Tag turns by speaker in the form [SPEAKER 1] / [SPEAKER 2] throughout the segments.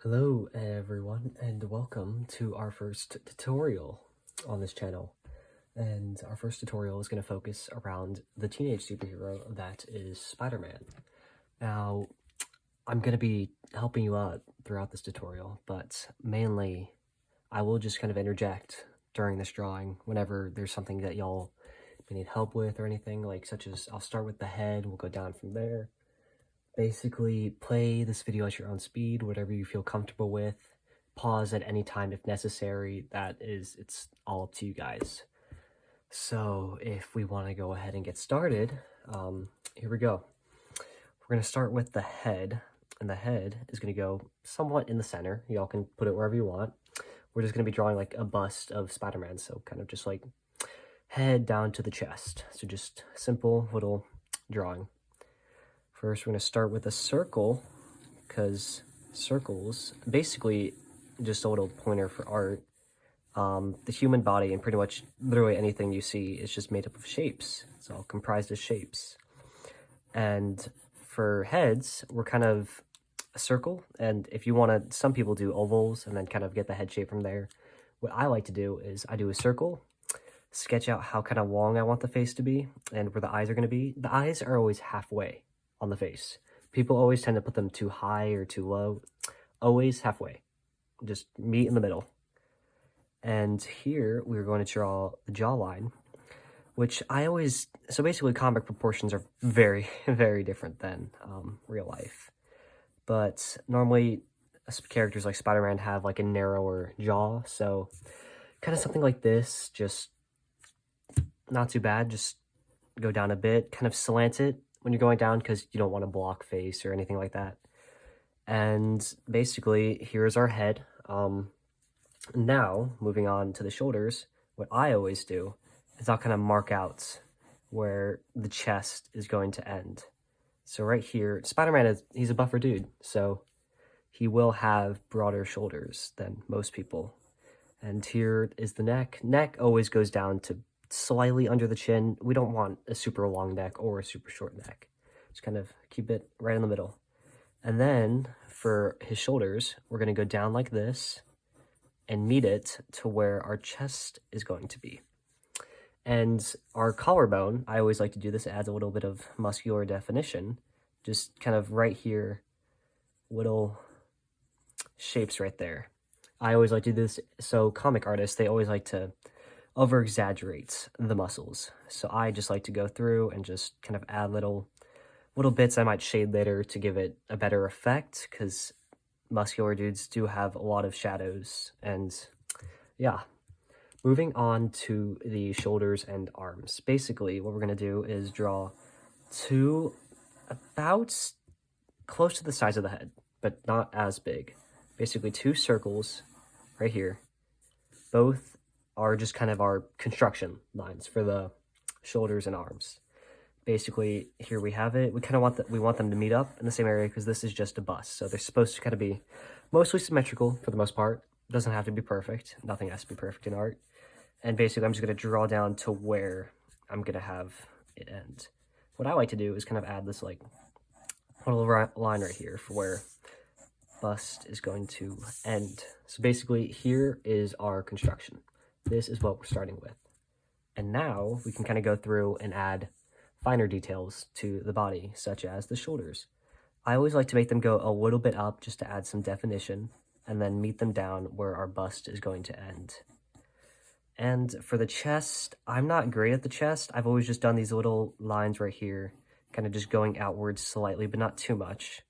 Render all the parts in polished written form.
[SPEAKER 1] Hello everyone and welcome to our first tutorial on this channel. And our first tutorial is going to focus around the teenage superhero that is Spider-Man. Now, I'm going to be helping you out throughout this tutorial, but mainly I will just kind of interject during this drawing whenever there's something that y'all may need help with or anything, like such as I'll start with the head, we'll go down from there. Basically, play this video at your own speed, whatever you feel comfortable with. Pause at any time if necessary. It's all up to you guys. So if we want to go ahead and get started, here we go. We're going to start with the head, and the head is going to go somewhat in the center. Y'all can put it wherever you want. We're just going to be drawing like a bust of Spider-Man, so kind of just like head down to the chest. So just simple little drawing. First, we're going to start with a circle, because circles, basically just a little pointer for art. The human body and pretty much literally anything you see is just made up of shapes. It's all comprised of shapes. And for heads, we're kind of a circle. And if you want to, some people do ovals and then kind of get the head shape from there. What I like to do is I do a circle, sketch out how kind of long I want the face to be and where the eyes are going to be. The eyes are always halfway on the face. People always tend to put them too high or too low. Always halfway. Just meet in the middle. And here we're going to draw the jawline, which so basically comic proportions are very, very different than real life. But normally characters like Spider-Man have like a narrower jaw, so kind of something like this, just not too bad. Just go down a bit, kind of slant it when you're going down because you don't want to block face or anything like that. And basically, here's our head. Now, moving on to the shoulders, what I always do is I'll kind of mark out where the chest is going to end. So right here, Spider-Man he's a buffer dude, so he will have broader shoulders than most people. And here is the neck. Neck always goes down to slightly under the chin. We don't want a super long neck or a super short neck. Just kind of keep it right in the middle. And then for his shoulders, we're going to go down like this and meet it to where our chest is going to be. And our collarbone, I always like to do this, adds a little bit of muscular definition. Just kind of right here, little shapes right there. I always like to do this, so comic artists, they always like to over-exaggerate the muscles. So I just like to go through and just kind of add little bits I might shade later to give it a better effect, because muscular dudes do have a lot of shadows. And yeah, moving on to the shoulders and arms. Basically, what we're going to do is draw two about close to the size of the head, but not as big. Basically, two circles right here. Both are just kind of our construction lines for the shoulders and arms. Basically, here we have it. We kind of want them to meet up in the same area because this is just a bust. So they're supposed to kind of be mostly symmetrical for the most part. It doesn't have to be perfect. Nothing has to be perfect in art. And basically, I'm just going to draw down to where I'm going to have it end. What I like to do is kind of add this like little line right here for where bust is going to end. So basically, here is our construction. This is what we're starting with. And now we can kind of go through and add finer details to the body, such as the shoulders. I always like to make them go a little bit up just to add some definition, and then meet them down where our bust is going to end. And for the chest, I'm not great at the chest. I've always just done these little lines right here, kind of just going outwards slightly, but not too much.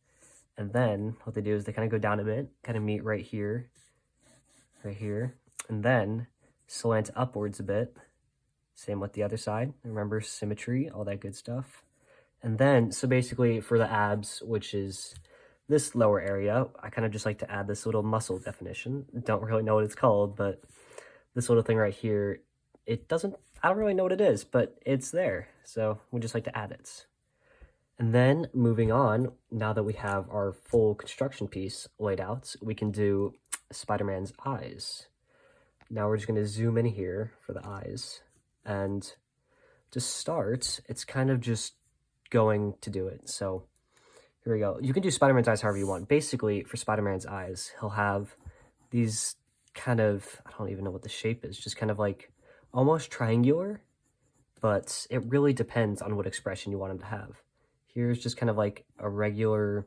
[SPEAKER 1] And then what they do is they kind of go down a bit, kind of meet right here, and then slant upwards a bit. Same with the other side. Remember, symmetry, all that good stuff. And then, so basically for the abs, which is this lower area, I kind of just like to add this little muscle definition. Don't really know what it's called, but this little thing right here, I don't really know what it is, but it's there. So we just like to add it. And then moving on, now that we have our full construction piece laid out, we can do Spider-Man's eyes. Now we're just going to zoom in here for the eyes. And to start, it's kind of just going to do it. So Here we go. You can do Spider-Man's eyes however you want. Basically, for Spider-Man's eyes, he'll have these kind of, I don't even know what the shape is, just kind of like almost triangular, but it really depends on what expression you want him to have. Here's just kind of like a regular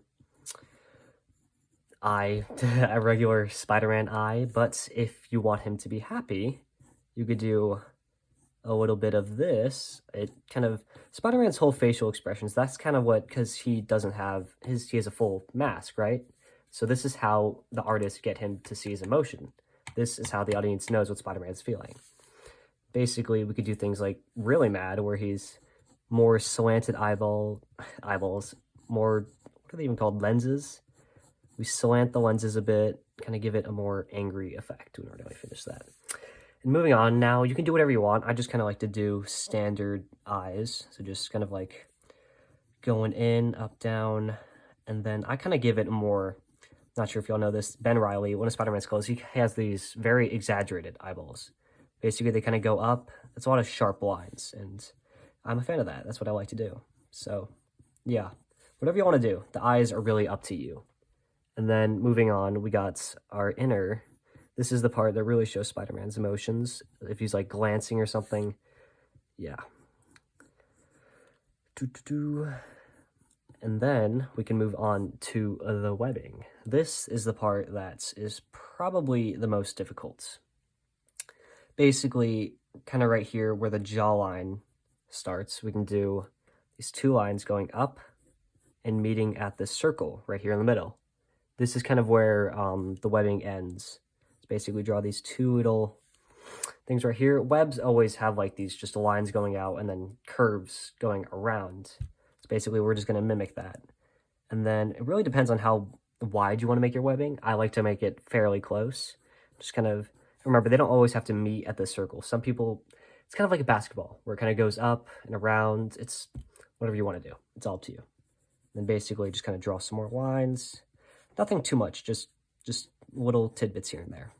[SPEAKER 1] eye, a regular Spider-Man eye, but if you want him to be happy, you could do a little bit of this. It kind of, Spider-Man's whole facial expressions, that's kind of what, because he doesn't have he has a full mask, right? So this is how the artists get him to see his emotion. This is how the audience knows what Spider-Man's feeling. Basically, we could do things like really mad, where he's more slanted eyeballs, more, what are they even called, lenses? We slant the lenses a bit, kind of give it a more angry effect. We don't really finish that. And moving on, now you can do whatever you want. I just kind of like to do standard eyes. So just kind of like going in, up, down, and then I kind of give it a more, not sure if y'all know this, Ben Reilly, one of Spider-Man's clothes, he has these very exaggerated eyeballs. Basically, they kind of go up. It's a lot of sharp lines, and I'm a fan of that. That's what I like to do. So, yeah, whatever you want to do, the eyes are really up to you. And then moving on, we got our inner. This is the part that really shows Spider-Man's emotions. If he's like glancing or something, yeah. And then we can move on to the webbing. This is the part that is probably the most difficult. Basically, kind of right here where the jawline starts, we can do these two lines going up and meeting at this circle right here in the middle. This is kind of where the webbing ends. So basically draw these two little things right here. Webs always have like these just lines going out and then curves going around. So basically we're just going to mimic that. And then it really depends on how wide you want to make your webbing. I like to make it fairly close. Just kind of, remember, they don't always have to meet at the circle. Some people, it's kind of like a basketball where it kind of goes up and around. It's whatever you want to do. It's all up to you. Then basically just kind of draw some more lines. Nothing too much, just little tidbits here and there.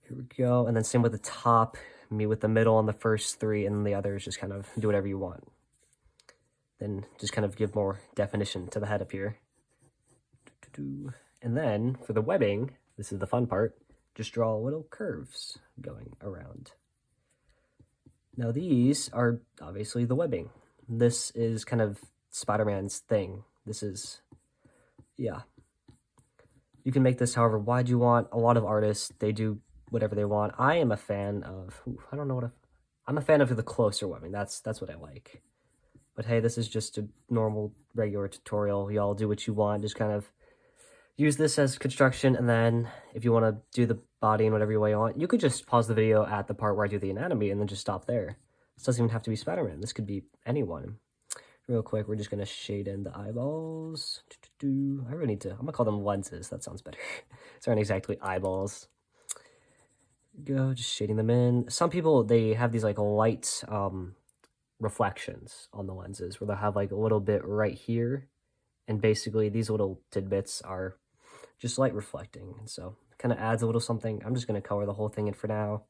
[SPEAKER 1] Here we go. And then same with the top, meet with the middle on the first three, and then the others just kind of do whatever you want. Then just kind of give more definition to the head up here. And then for the webbing, this is the fun part, just draw little curves going around. Now these are obviously the webbing. This is kind of Spider-Man's thing. This is, yeah. You can make this however wide you want. A lot of artists, they do whatever they want. I am a fan of, I don't know what, I'm a fan of the closer webbing. That's what I like. But hey, this is just a normal, regular tutorial. Y'all do what you want. Just kind of use this as construction, and then if you want to do the body in whatever way you want, you could just pause the video at the part where I do the anatomy and then just stop there. This doesn't even have to be Spider-Man. This could be anyone. Real quick, we're just going to shade in the eyeballs. I really need to, I'm going to call them lenses. That sounds better. These aren't exactly eyeballs. Go, just shading them in. Some people, they have these like light reflections on the lenses where they'll have like a little bit right here. And basically these little tidbits are just light reflecting. And so it kind of adds a little something. I'm just going to color the whole thing in for now.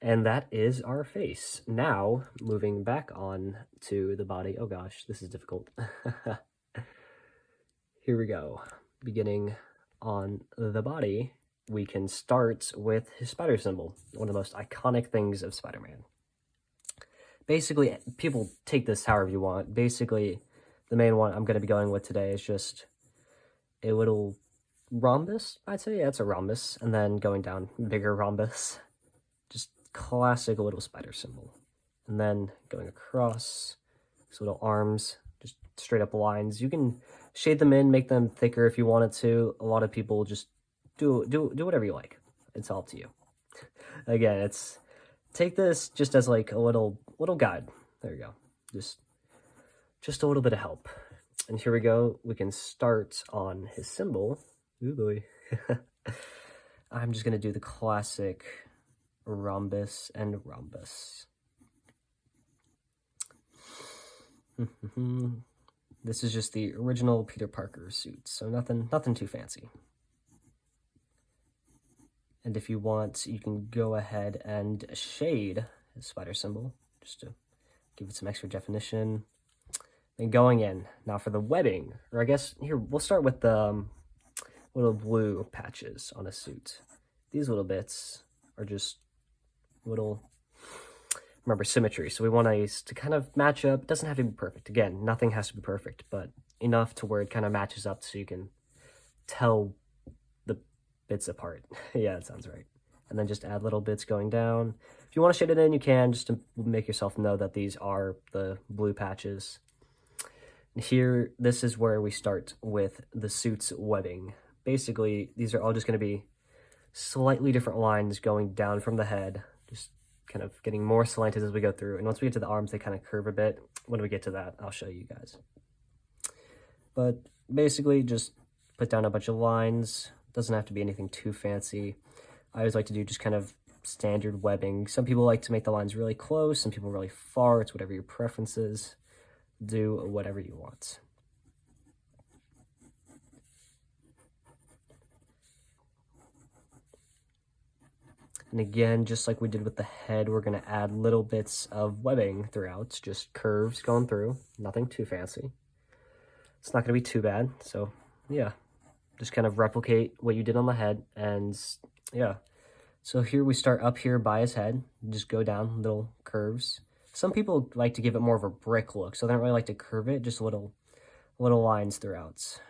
[SPEAKER 1] And that is our face. Now, moving back on to the body. Oh gosh, this is difficult. Here we go. Beginning on the body, we can start with his spider symbol, one of the most iconic things of Spider-Man. Basically, people take this however you want. Basically, the main one I'm going to be going with today is just a little rhombus, I'd say. Yeah, it's a rhombus. And then going down, bigger rhombus. Just classic little spider symbol. And then going across, these little arms, just straight up lines. You can shade them in, make them thicker if you wanted to. A lot of people just do whatever you like. It's all up to you. Again, it's, take this just as like a little guide. There you go. Just a little bit of help. And here we go. We can start on his symbol. Ooh boy. I'm just gonna do the classic rhombus and rhombus. This is just the original Peter Parker suit, so nothing too fancy. And if you want, you can go ahead and shade his spider symbol just to give it some extra definition. And going in. Now for the webbing, or I guess here, we'll start with the little blue patches on a suit. These little bits are just little, remember, symmetry. So we want these to kind of match up. It doesn't have to be perfect. Again, nothing has to be perfect, but enough to where it kind of matches up so you can tell the bits apart. Yeah, that sounds right. And then just add little bits going down. If you want to shade it in, you can, just to make yourself know that these are the blue patches. Here, this is where we start with the suit's webbing. Basically, these are all just going to be slightly different lines going down from the head, just kind of getting more slanted as we go through. And once we get to the arms, they kind of curve a bit. When we get to that, I'll show you guys. But basically, just put down a bunch of lines. Doesn't have to be anything too fancy. I always like to do just kind of standard webbing. Some people like to make the lines really close, some people really far. It's whatever your preference is. Do whatever you want. And again, just like we did with the head, we're going to add little bits of webbing throughout, just curves going through, nothing too fancy. It's not going to be too bad, so yeah, just kind of replicate what you did on the head, and yeah. So here we start up here by his head, just go down little curves. Some people like to give it more of a brick look, so they don't really like to curve it, just little lines throughout.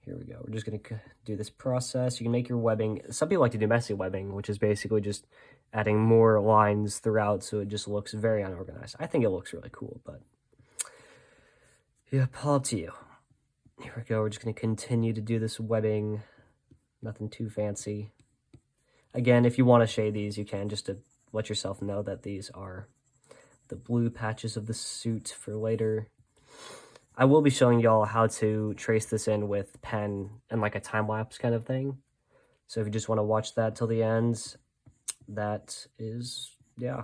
[SPEAKER 1] Here we go. We're just going to do this process. You can make your webbing. Some people like to do messy webbing, which is basically just adding more lines throughout so it just looks very unorganized. I think it looks really cool, but yeah, all up to you. Here we go. We're just going to continue to do this webbing. Nothing too fancy. Again, if you want to shade these, you can, just to let yourself know that these are the blue patches of the suit for later. I will be showing y'all how to trace this in with pen and like a time-lapse kind of thing. So if you just want to watch that till the end, that is, yeah.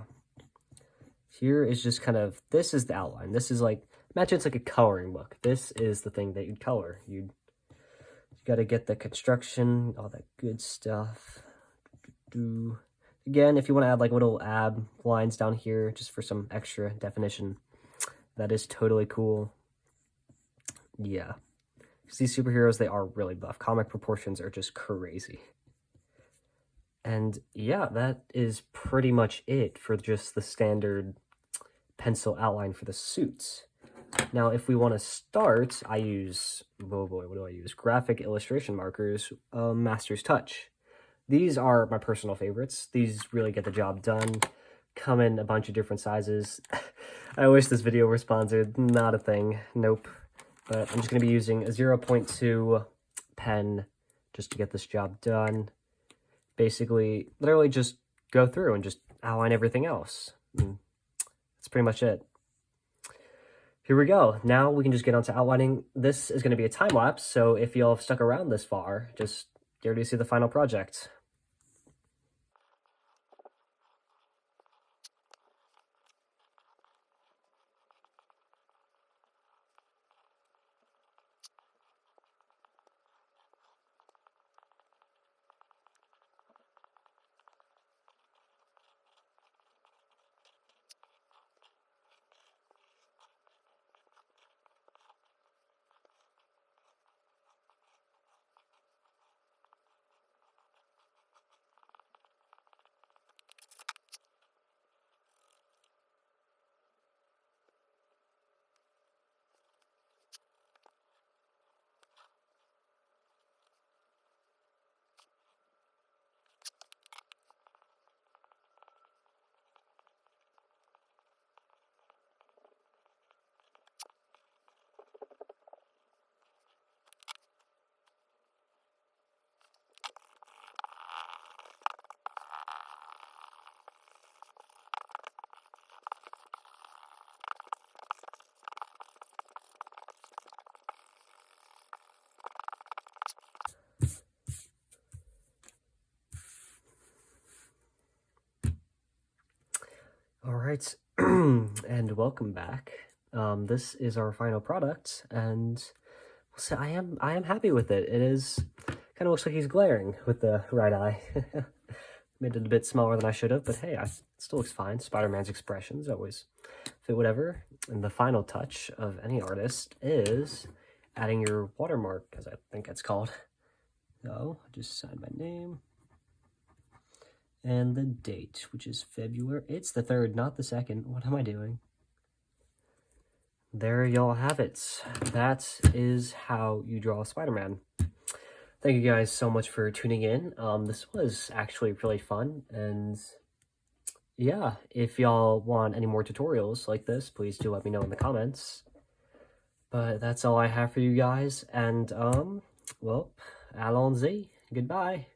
[SPEAKER 1] Here is just kind of, this is the outline. This is like, imagine it's like a coloring book. This is the thing that you'd color. You got to get the construction, all that good stuff. Again, if you want to add like little ab lines down here just for some extra definition, that is totally cool. Yeah, because these superheroes, they are really buff. Comic proportions are just crazy. And yeah, that is pretty much it for just the standard pencil outline for the suits. Now, if we want to start, I use, oh boy, what do I use? Graphic illustration markers, Master's Touch. These are my personal favorites. These really get the job done. Come in a bunch of different sizes. I wish this video were sponsored. Not a thing. Nope. But I'm just going to be using a 0.2 pen just to get this job done. Basically, literally just go through and just outline everything else. And that's pretty much it. Here we go. Now we can just get on to outlining. This is going to be a time lapse, so if y'all have stuck around this far, just get ready to see the final project. All right, and welcome back. This is our final product, and so I am happy with it. It is kind of looks like he's glaring with the right eye. Made it a bit smaller than I should have, but hey, it still looks fine. Spider-Man's expressions always fit whatever. And the final touch of any artist is adding your watermark, as I think it's called. So I just signed my name and the date, which is February. It's the 3rd, not the 2nd. What am I doing? There y'all have it. That is how you draw Spider-Man. Thank you guys so much for tuning in. This was actually really fun, and yeah, if y'all want any more tutorials like this, please do let me know in the comments. But that's all I have for you guys, and well, allons-y, goodbye.